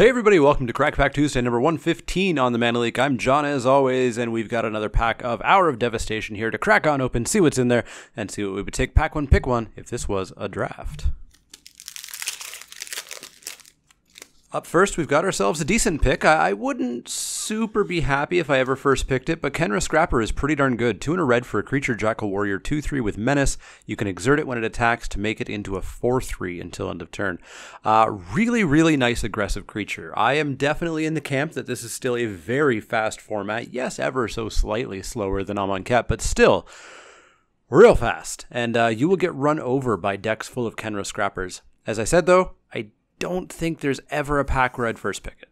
Hey everybody, welcome to Crack Pack Tuesday, number 115 on the Mana Leak. I'm John as always, and we've got another pack of Hour of Devastation here to crack on open, see what's in there, and see what we would take pack one, pick one, if this was a draft. Up first, we've got ourselves a decent pick. I wouldn't super be happy if I ever first picked it, but Kendo Scrapper is pretty darn good. 2 and a red for a creature Jackal Warrior, 2/3 with Menace. You can exert it when it attacks to make it into a 4/3 until end of turn. Really nice aggressive creature. I am definitely in the camp that this is still a very fast format. Yes, ever so slightly slower than Amonkhet, but still real fast. And you will get run over by decks full of Kendo Scrappers. As I said though, I don't think there's ever a pack where I'd first pick it.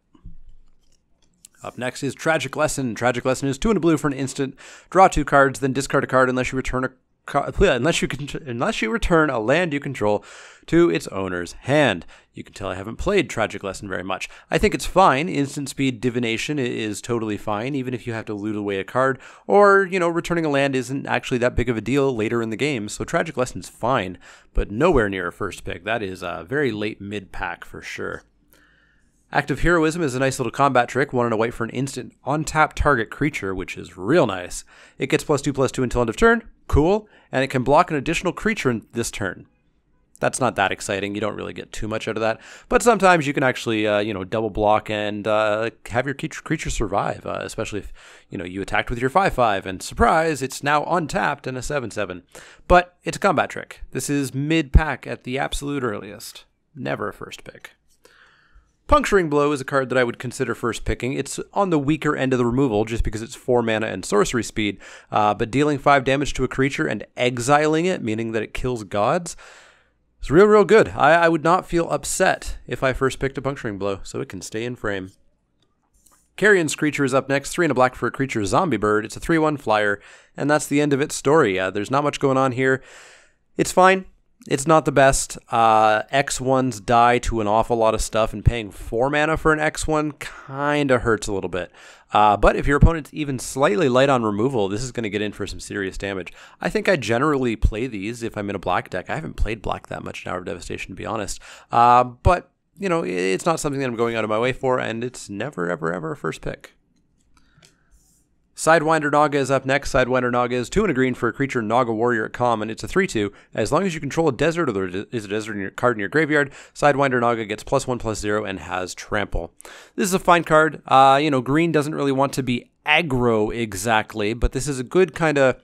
Up next is Tragic Lesson. Tragic Lesson is 2 and a blue for an instant. Draw 2 cards, then discard a card unless you return unless you return a land you control to its owner's hand. You can tell I haven't played Tragic Lesson very much. I think it's fine. Instant speed divination is totally fine, even if you have to loot away a card, or, returning a land isn't actually that big of a deal later in the game, so Tragic Lesson's fine, but nowhere near a first pick. That is a very late mid-pack for sure. Active Heroism is a nice little combat trick, 1 and a white for an instant on-tap target creature, which is real nice. It gets +2/+2 until end of turn. Cool. And it can block an additional creature in this turn. That's not that exciting. You don't really get too much out of that. But sometimes you can actually, double block and have your creature survive, especially if, you attacked with your 5/5 and surprise, it's now untapped and a 7/7. But it's a combat trick. This is mid-pack at the absolute earliest. Never a first pick. Puncturing Blow is a card that I would consider first picking. It's on the weaker end of the removal just because it's 4 mana and sorcery speed, but dealing 5 damage to a creature and exiling it, meaning that it kills gods, is real good. I would not feel upset if I first picked a Puncturing Blow, so it can stay in frame. Carrion's Creature is up next, 3 and a black for a creature zombie bird. It's a 3/1 flyer, and that's the end of its story. There's not much going on here. It's fine. It's not the best. X1s die to an awful lot of stuff, and paying 4 mana for an X1 kind of hurts a little bit. But if your opponent's even slightly light on removal, this is going to get in for some serious damage. I think I generally play these if I'm in a black deck. I haven't played black that much in Hour of Devastation, to be honest. But, it's not something that I'm going out of my way for, and it's never, ever a first pick. Sidewinder Dog is up next. Sidewinder Dog is 2 and a green for a creature Naga Warrior at common. It's a 3/2. As long as you control a desert or there is a desert card in your graveyard, Sidewinder Naga gets +1/+0 and has trample. This is a fine card. Green doesn't really want to be aggro exactly, but this is a good kind of,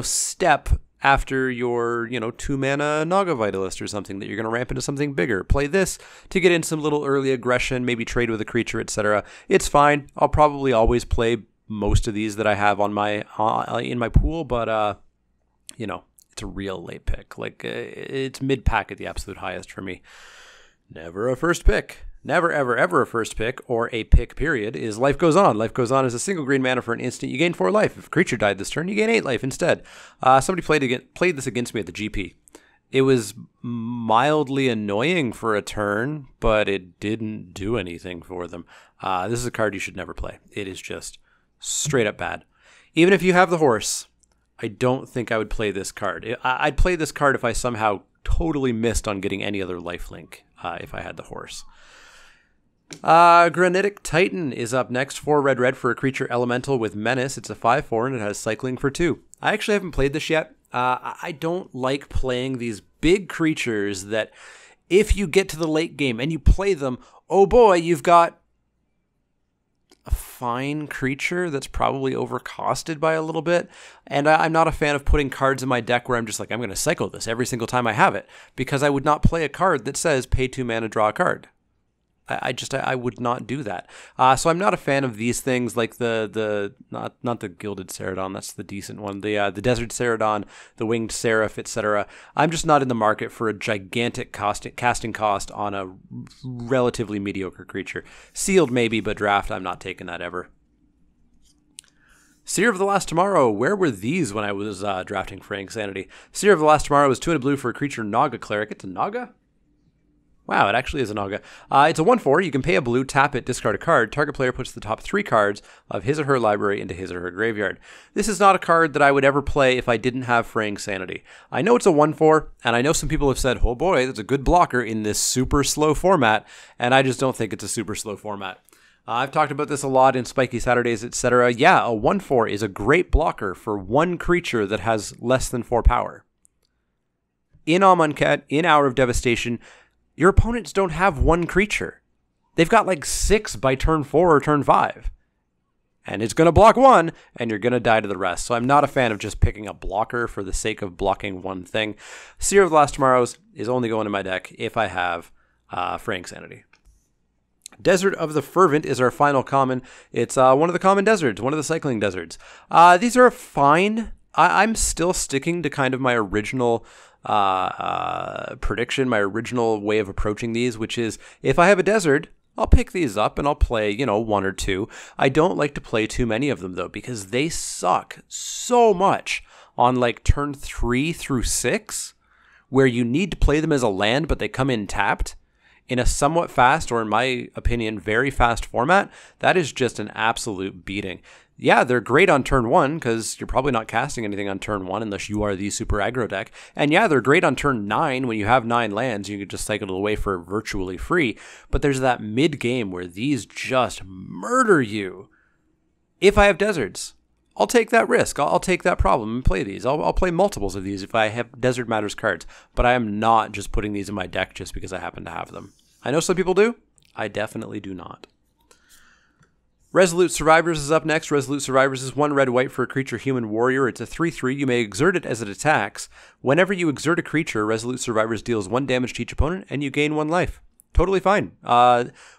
step after your, 2 mana Naga Vitalist or something that you're going to ramp into something bigger. Play this to get in some little early aggression, maybe trade with a creature, etc. It's fine. I'll probably always play most of these that I have on my in my pool, but it's a real late pick. It's mid-pack at the absolute highest for me. Never a first pick. Never ever a first pick, or a pick period, is Life Goes On. Life Goes On is a single green mana for an instant. You gain 4 life. If a creature died this turn, you gain 8 life instead. Somebody played this against me at the GP. It was mildly annoying for a turn, but it didn't do anything for them. This is a card you should never play. It is just straight up bad. Even if you have the horse, I don't think I would play this card. I'd play this card if I somehow totally missed on getting any other lifelink if I had the horse. Granitic Titan is up next. 4 red for a creature elemental with menace. It's a 5/4 and it has cycling for 2. I actually haven't played this yet. I don't like playing these big creatures that if you get to the late game and you play them, oh boy, you've got a fine creature that's probably overcosted by a little bit. And I'm not a fan of putting cards in my deck where I'm just like, I'm going to cycle this every single time I have it, because I would not play a card that says pay 2 mana, draw a card. I would not do that. So I'm not a fan of these things like not the Gilded Ceradon, that's the decent one. The Desert Ceradon, the Winged Seraph, etc. I'm just not in the market for a gigantic casting cost on a relatively mediocre creature. Sealed maybe, but draft, I'm not taking that ever. Seer of the Last Tomorrow. Where were these when I was drafting for Insanity? Seer of the Last Tomorrow is 2 and a blue for a creature Naga Cleric. It's a Naga? Wow, it actually is a Naga. It's a 1/4. You can pay a blue, tap it, discard a card. Target player puts the top 3 cards of his or her library into his or her graveyard. This is not a card that I would ever play if I didn't have Fraying Sanity. I know it's a 1/4, and I know some people have said, oh boy, that's a good blocker in this super slow format, and I just don't think it's a super slow format. I've talked about this a lot in Spiky Saturdays, etc. Yeah, a 1/4 is a great blocker for one creature that has less than 4 power. In Amonkhet, in Hour of Devastation, your opponents don't have one creature. They've got like 6 by turn 4 or turn 5. And it's going to block 1, and you're going to die to the rest. So I'm not a fan of just picking a blocker for the sake of blocking one thing. Seer of the Last Tomorrows is only going in my deck if I have Fraying Sanity. Desert of the Fervent is our final common. It's one of the common deserts, one of the cycling deserts. These are fine. I'm still sticking to kind of my original prediction, my original way of approaching these, which is if I have a desert, I'll pick these up and I'll play, 1 or 2. I don't like to play too many of them though, because they suck so much on like turn 3 through 6, where you need to play them as a land, but they come in tapped in a somewhat fast, or in my opinion, very fast format. That is just an absolute beating. Yeah, they're great on turn 1 because you're probably not casting anything on turn 1 unless you are the super aggro deck. And yeah, they're great on turn 9 when you have 9 lands. You can just cycle it away for virtually free. But there's that mid game where these just murder you. If I have deserts, I'll take that risk. I'll take that problem and play these. I'll play multiples of these if I have Desert Matters cards. But I am not just putting these in my deck just because I happen to have them. I know some people do. I definitely do not. Resolute Survivors is up next. Resolute Survivors is 1 red-white for a creature human warrior. It's a 3/3. You may exert it as it attacks. Whenever you exert a creature, Resolute Survivors deals 1 damage to each opponent, and you gain 1 life. Totally fine.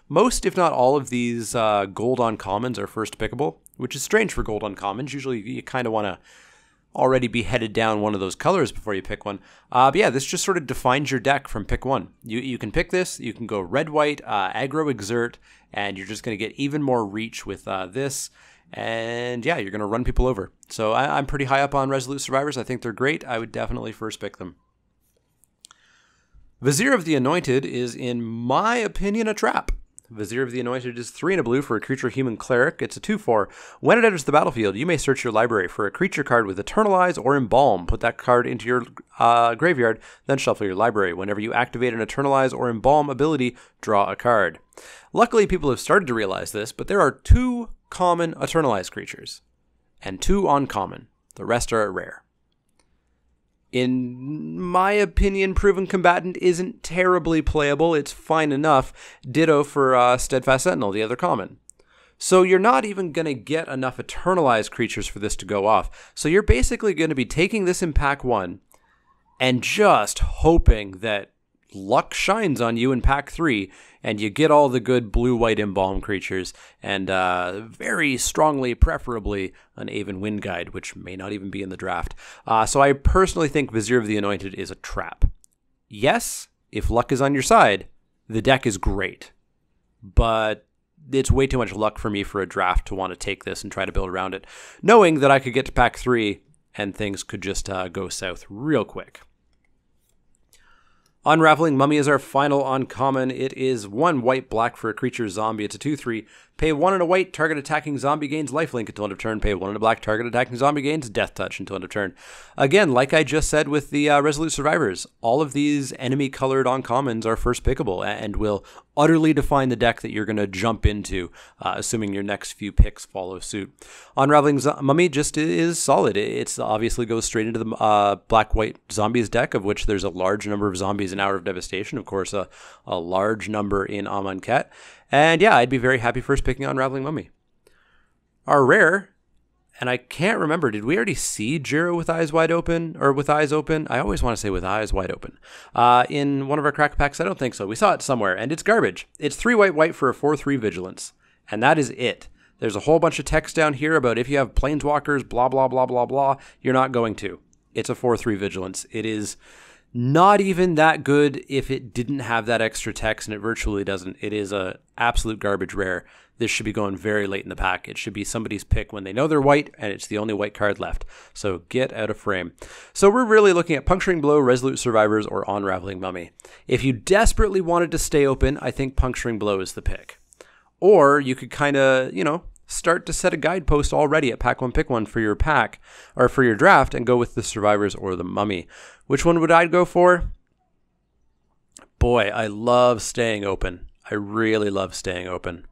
Most, if not all, of these gold uncommons are first pickable, which is strange for gold uncommons. Usually you kind of want to already be headed down one of those colors before you pick one. But yeah, this just sort of defines your deck from pick 1. You can pick this. You can go red-white, aggro exert, and you're just going to get even more reach with this. And yeah, you're going to run people over. So I'm pretty high up on Resolute Survivors. I think they're great. I would definitely first pick them. Vizier of the Anointed is, in my opinion, a trap. Vizier of the Anointed is 3 and a blue for a creature human cleric. It's a 2/4. When it enters the battlefield, you may search your library for a creature card with Eternalize or Embalm. Put that card into your graveyard, then shuffle your library. Whenever you activate an Eternalize or Embalm ability, draw a card. Luckily, people have started to realize this, but there are 2 common Eternalize creatures and 2 uncommon. The rest are rare. In my opinion, Proven Combatant isn't terribly playable. It's fine enough. Ditto for Steadfast Sentinel, the other common. So you're not even going to get enough Eternalized creatures for this to go off. So you're basically going to be taking this in pack 1 and just hoping that luck shines on you in pack 3 and you get all the good blue-white Embalm creatures and very strongly, preferably, an Aven Wind Guide, which may not even be in the draft. So I personally think Vizier of the Anointed is a trap. Yes, if luck is on your side, the deck is great. But it's way too much luck for me for a draft to want to take this and try to build around it, knowing that I could get to pack 3 and things could just go south real quick. Unraveling Mummy is our final uncommon. It is 1 white-black for a creature zombie. It's a 2/3. Pay 1 and a white, target attacking zombie gains lifelink until end of turn. Pay 1 and a black, target attacking zombie gains death touch until end of turn. Again, like I just said with the Resolute Survivors, all of these enemy-colored uncommons are first pickable and will utterly define the deck that you're going to jump into, assuming your next few picks follow suit. Unraveling Mummy just is solid. It obviously goes straight into the black-white zombies deck, of which there's a large number of zombies in Hour of Devastation. Of course, a large number in Amonkhet. And yeah, I'd be very happy first picking Unraveling Mummy. Our rare, and I can't remember, did we already see Jiro with eyes wide open, or with eyes open? I always want to say with eyes wide open. In one of our crack packs, I don't think so. We saw it somewhere, and it's garbage. It's 3 white for a 4/3 vigilance, and that is it. There's a whole bunch of text down here about if you have planeswalkers, blah, blah, blah, blah, blah. You're not going to. It's a 4/3 vigilance. It is Not even that good if it didn't have that extra text, and it virtually doesn't. It is a absolute garbage rare. This should be going very late in the pack. It should be somebody's pick when they know they're white, and it's the only white card left. So get out of frame. So we're really looking at Puncturing Blow, Resolute Survivors, or Unraveling Mummy. If you desperately wanted to stay open, I think Puncturing Blow is the pick. Or you could kind of, start to set a guidepost already at Pack 1 Pick 1 for your pack, or for your draft, and go with the Survivors or the Mummy. Which one would I go for? Boy, I love staying open. I really love staying open.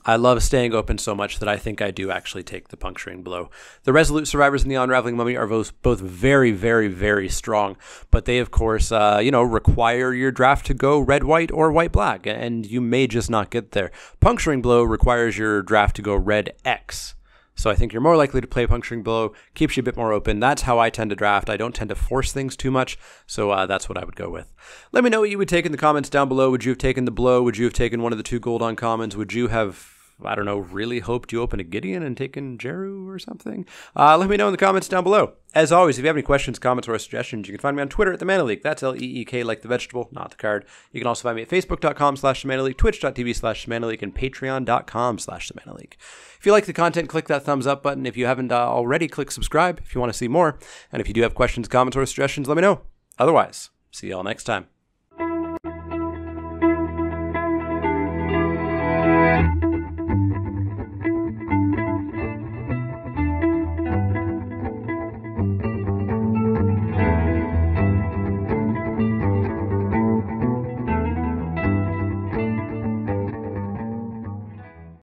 I love staying open so much that I think I do actually take the Puncturing Blow. The Resolute Survivors and the Unraveling Mummy are both very, very, very strong, but they, of course, require your draft to go red-white or white-black, and you may just not get there. Puncturing Blow requires your draft to go red-X. So I think you're more likely to play Puncturing Blow, keeps you a bit more open. That's how I tend to draft. I don't tend to force things too much, so that's what I would go with. Let me know what you would take in the comments down below. Would you have taken the Blow? Would you have taken one of the 2 gold uncommons? Would you have, I don't know, really hoped you open a Gideon and taken Jeru or something? Let me know in the comments down below. As always, if you have any questions, comments, or suggestions, you can find me on Twitter at The Mana Leak. That's L-E-E-K like the vegetable, not the card. You can also find me at facebook.com/TheManaLeak, twitch.tv/TheManaLeak, and patreon.com/TheManaLeak. If you like the content, click that thumbs up button. If you haven't already, click subscribe if you want to see more. And if you do have questions, comments, or suggestions, let me know. Otherwise, see you all next time.